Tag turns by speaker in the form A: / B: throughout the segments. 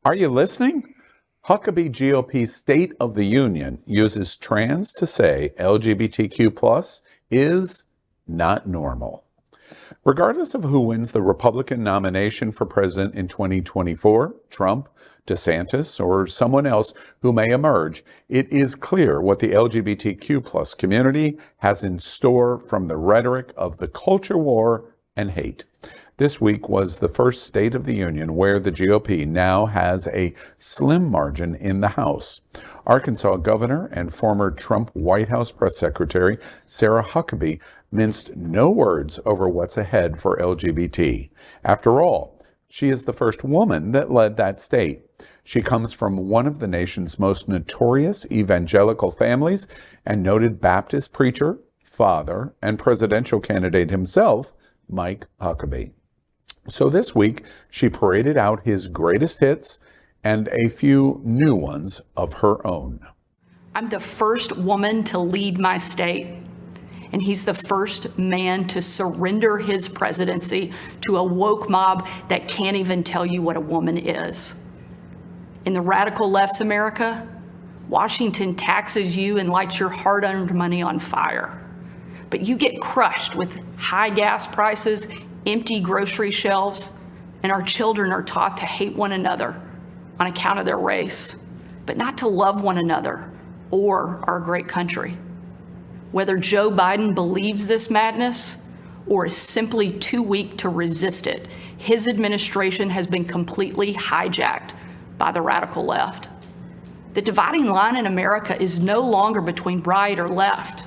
A: Are you listening? Huckabee GOP State of the Union uses trans to say LGBTQ plus is not normal. Regardless of who wins the Republican nomination for president in 2024, Trump, DeSantis, or someone else who may emerge, it is clear what the LGBTQ plus community has in store from the rhetoric of the culture war and hate. This week was the first State of the Union where the GOP now has a slim margin in the House. Arkansas Governor and former Trump White House Press Secretary Sarah Huckabee minced no words over what's ahead for LGBT. After all, she is the first woman that led that state. She comes from one of the nation's most notorious evangelical families and noted Baptist preacher, father, and presidential candidate himself, Mike Huckabee. So this week, she paraded out his greatest hits and a few new ones of her own.
B: I'm the first woman to lead my state, and he's the first man to surrender his presidency to a woke mob that can't even tell you what a woman is. In the radical left's America, Washington taxes you and lights your hard-earned money on fire. But you get crushed with high gas prices, empty grocery shelves, and our children are taught to hate one another on account of their race, but not to love one another or our great country. Whether Joe Biden believes this madness or is simply too weak to resist it, his administration has been completely hijacked by the radical left. The dividing line in America is no longer between right or left.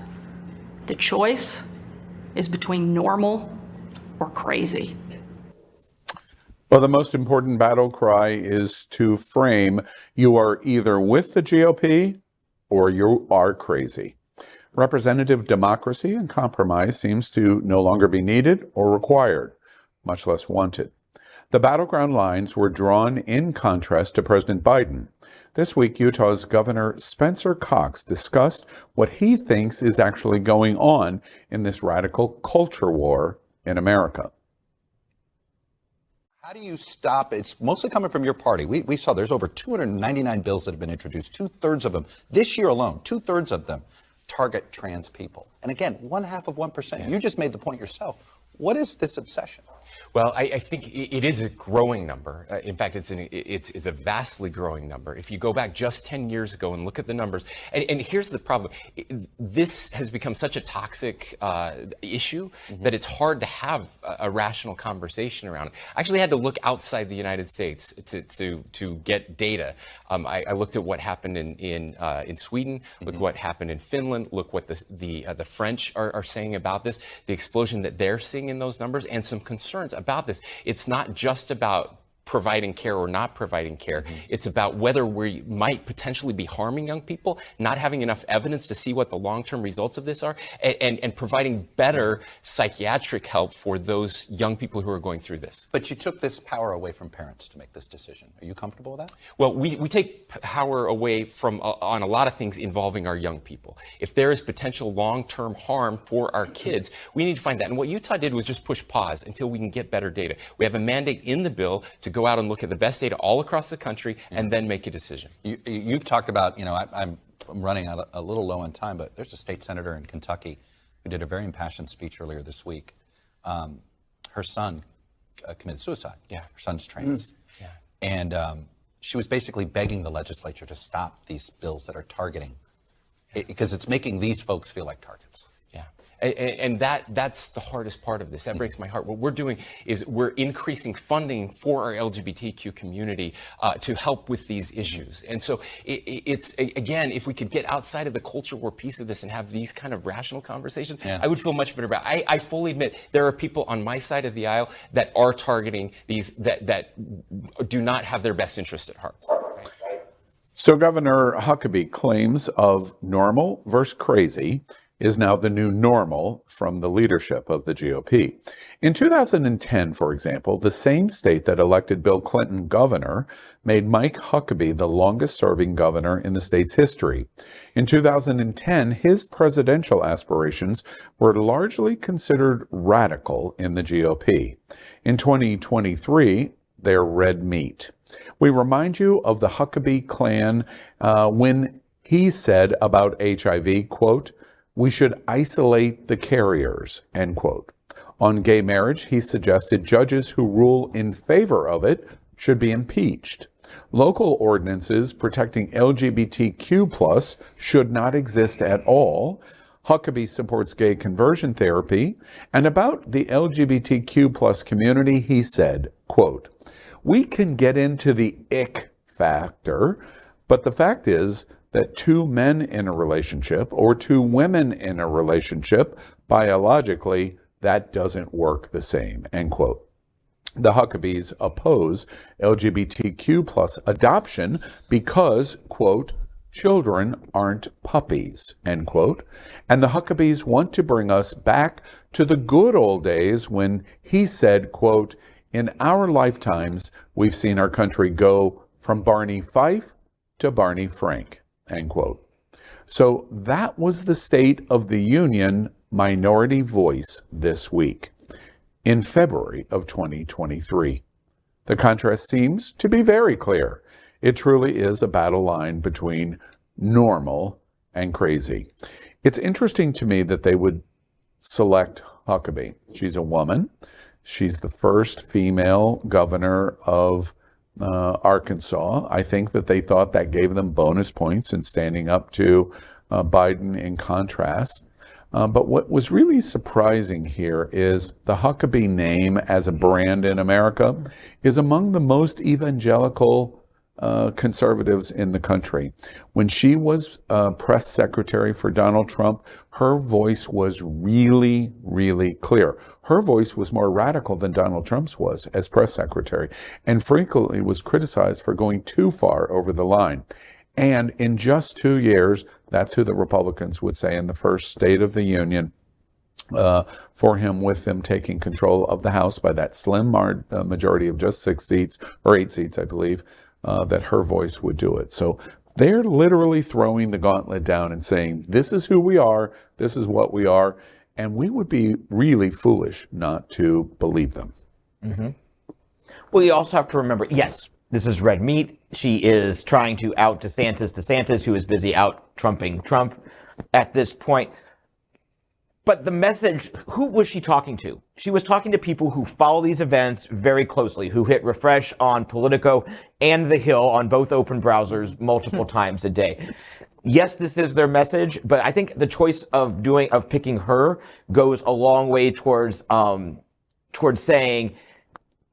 B: The choice is between normal or crazy.
A: Well, the most important battle cry is to frame you are either with the GOP or you are crazy. Representative democracy and compromise seems to no longer be needed or required, much less wanted. The battleground lines were drawn in contrast to President Biden. This week, Utah's Governor Spencer Cox discussed what he thinks is actually going on in this radical culture war in America.
C: How do you stop? It's mostly coming from your party. We saw there's over 299 bills that have been introduced. 2/3 of them this year alone, 2/3 of them target trans people. And again, 0.5%. Yeah. You just made the point yourself. What is this obsession?
D: Well, I think it is a growing number. In fact, it's a vastly growing number. If you go back just 10 years ago and look at the numbers, and here's the problem. This has become such a toxic issue that it's hard to have a rational conversation around it. I actually had to look outside the United States to get data. I looked at what happened in Sweden, look what happened in Finland, look what the French are saying about this, the explosion that they're seeing in those numbers, and some concerns about this. It's not just about providing care or not providing care. It's about whether we might potentially be harming young people, not having enough evidence to see what the long-term results of this are, and providing better psychiatric help for those young people who are going through this.
C: But you took this power away from parents to make this decision. Are you comfortable with that?
D: Well, we take power away from on a lot of things involving our young people. If there is potential long-term harm for our kids, we need to find that. And what Utah did was just push pause until we can get better data. We have a mandate in the bill to go out and look at the best data all across the country and then make a decision.
C: You've talked about, I'm running out a little low on time, but there's a state senator in Kentucky who did a very impassioned speech earlier this week. Her son committed suicide.
D: Yeah.
C: Her son's trans.
D: Yeah.
C: And she was basically begging the legislature to stop these bills that are targeting, because it's making these folks feel like targets.
D: Yeah. And that's the hardest part of this. That breaks my heart. What we're doing is we're increasing funding for our LGBTQ community to help with these issues. And so it's, again, if we could get outside of the culture war piece of this and have these kind of rational conversations, I would feel much better about it. I fully admit there are people on my side of the aisle that are targeting these, that do not have their best interest at heart.
A: So Governor Huckabee claims of normal versus crazy is now the new normal from the leadership of the GOP. In 2010, for example, the same state that elected Bill Clinton governor made Mike Huckabee the longest-serving governor in the state's history. In 2010, his presidential aspirations were largely considered radical in the GOP. In 2023, they're red meat. We remind you of the Huckabee clan when he said about HIV, quote, "We should isolate the carriers," end quote. On gay marriage, he suggested judges who rule in favor of it should be impeached. Local ordinances protecting LGBTQ+ should not exist at all. Huckabee supports gay conversion therapy. And about the LGBTQ+ community, he said, quote, "We can get into the ick factor, but the fact is that two men in a relationship or two women in a relationship, biologically, that doesn't work the same," end quote. The Huckabees oppose LGBTQ+ adoption because, quote, "children aren't puppies," end quote. And the Huckabees want to bring us back to the good old days when he said, quote, "In our lifetimes, we've seen our country go from Barney Fife to Barney Frank," end quote. So that was the State of the Union minority voice this week in February of 2023. The contrast seems to be very clear. It truly is a battle line between normal and crazy. It's interesting to me that they would select Huckabee. She's a woman. She's the first female governor of Arkansas. I think that they thought that gave them bonus points in standing up to Biden in contrast. But what was really surprising here is the Huckabee name as a brand in America is among the most evangelical conservatives in the country. When she was press secretary for Donald Trump, her voice was really, really clear. Her voice was more radical than Donald Trump's was as press secretary, and frequently was criticized for going too far over the line. And in just 2 years, that's who the Republicans would say in the first State of the Union for him, with them taking control of the House by that slim majority of just 6 seats, or 8 seats, I believe, that her voice would do it. So they're literally throwing the gauntlet down and saying, this is who we are, this is what we are, and we would be really foolish not to believe them.
E: Mm-hmm. Well, you also have to remember, yes, this is red meat. She is trying to out DeSantis, who is busy out-Trumping Trump at this point. But the message, who was she talking to? She was talking to people who follow these events very closely, who hit refresh on Politico and The Hill on both open browsers multiple times a day. Yes, this is their message, but I think the choice of picking her goes a long way towards saying,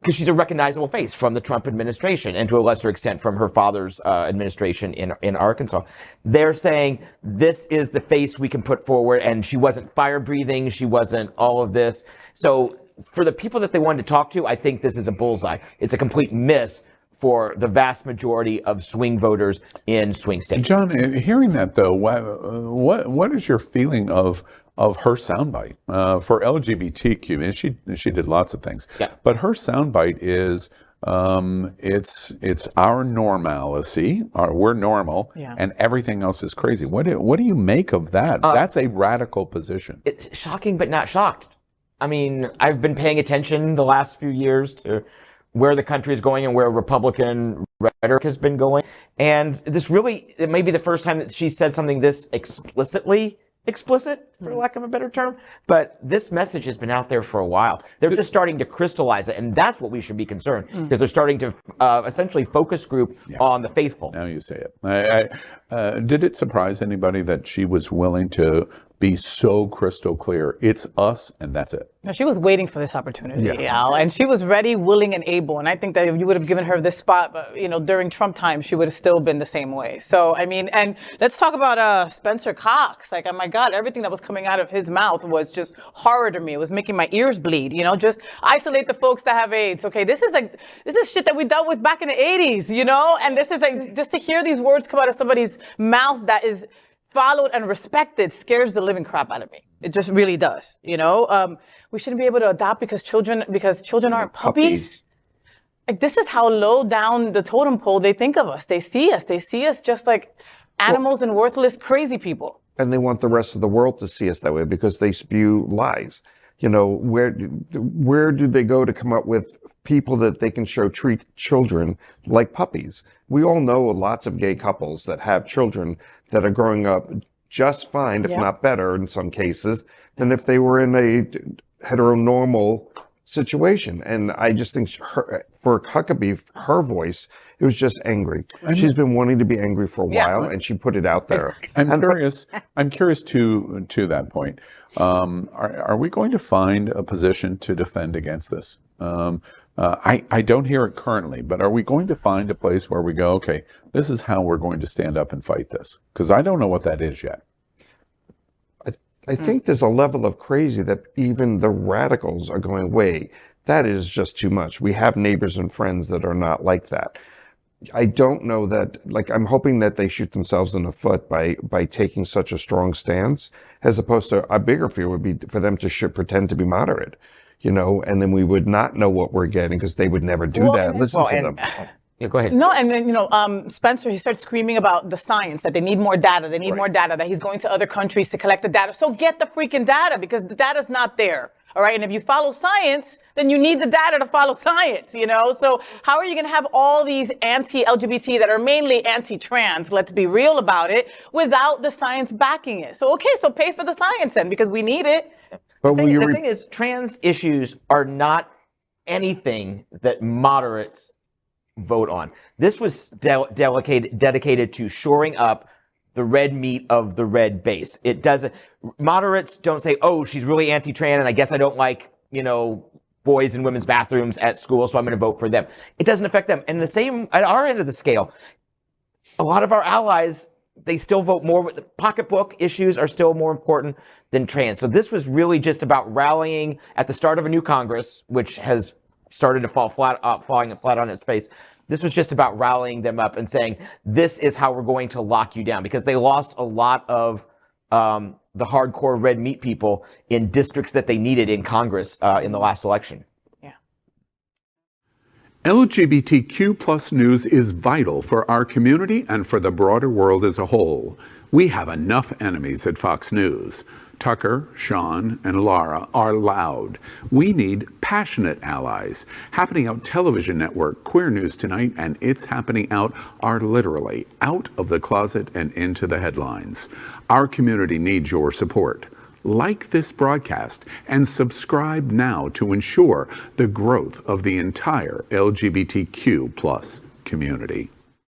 E: because she's a recognizable face from the Trump administration and to a lesser extent from her father's administration in Arkansas. They're saying this is the face we can put forward, and she wasn't fire breathing, she wasn't all of this. So for the people that they wanted to talk to, I think this is a bullseye. It's a complete miss for the vast majority of swing voters in swing states.
A: John, hearing that though, what is your feeling of her soundbite for LGBTQ? I mean, she did lots of things,
E: yeah.
A: But her soundbite is it's our normalcy, we're normal, yeah. And everything else is crazy. What do you make of that? That's a radical position.
E: It's shocking, but not shocked. I mean, I've been paying attention the last few years to where the country is going and where Republican rhetoric has been going. And this really, it may be the first time that she said something this explicit, for lack of a better term, but this message has been out there for a while. They're just starting to crystallize it, and that's what we should be concerned, because they're starting to essentially focus group on the faithful.
A: Now you say it. Did it surprise anybody that she was willing to be so crystal clear? It's us, and that's it.
F: No, she was waiting for this opportunity, Al, and she was ready, willing, and able. And I think that if you would have given her this spot, during Trump time, she would have still been the same way. So, I mean, and let's talk about Spencer Cox. Like, oh my God, everything that was coming out of his mouth was just horror to me. It was making my ears bleed. Just isolate the folks that have AIDS. Okay, this is shit that we dealt with back in the 80s. And this is like, just to hear these words come out of somebody's mouth that is followed and respected scares the living crap out of me. It just really does. We shouldn't be able to adopt because children aren't puppies. Like, this is how low down the totem pole they think of us. They see us just like animals and worthless, crazy people.
G: And they want the rest of the world to see us that way because they spew lies. Where do they go to come up with people that they can treat children like puppies. We all know lots of gay couples that have children that are growing up just fine, if not better in some cases, than if they were in a heteronormal situation. And I just think for Huckabee, her voice, it was just angry. She's been wanting to be angry for a while, and she put it out there.
A: I'm curious to that point. Are we going to find a position to defend against this? I don't hear it currently, but are we going to find a place where we go, okay, this is how we're going to stand up and fight this? Because I don't know what that is yet.
G: I think there's a level of crazy that even the radicals are going, wait, that is just too much. We have neighbors and friends that are not like that. I don't know that, like, I'm hoping that they shoot themselves in the foot by taking such a strong stance, as opposed to a bigger fear would be for them to pretend to be moderate, and then we would not know what we're getting because they would never do that. Listen to them.
E: Yeah, go ahead.
F: No, and then, Spencer, he starts screaming about the science, that they need more data. They need more data, that he's going to other countries to collect the data. So get the freaking data, because the data's not there. All right. And if you follow science, then you need the data to follow science, So how are you going to have all these anti-LGBT that are mainly anti-trans, let's be real about it, without the science backing it? So, okay, so pay for the science then, because we need it.
G: But
E: the thing is, trans issues are not anything that moderates vote on. This was dedicated to shoring up the red meat of the red base. It doesn't, moderates don't say, oh, she's really anti-trans and I guess I don't like, boys in women's bathrooms at school, so I'm going to vote for them. It doesn't affect them. And the same at our end of the scale, a lot of our allies, they still vote more. The pocketbook issues are still more important than trans. So this was really just about rallying at the start of a new Congress, which has started to falling flat on its face. This was just about rallying them up and saying, this is how we're going to lock you down, because they lost a lot of the hardcore red meat people in districts that they needed in Congress in the last election.
A: LGBTQ plus news is vital for our community and for the broader world as a whole. We have enough enemies at Fox News. Tucker, Sean, and Laura are loud. We need passionate allies. Happening Out Television Network, Queer News Tonight, and It's Happening Out are literally out of the closet and into the headlines. Our community needs your support. Like this broadcast and subscribe now to ensure the growth of the entire LGBTQ plus community.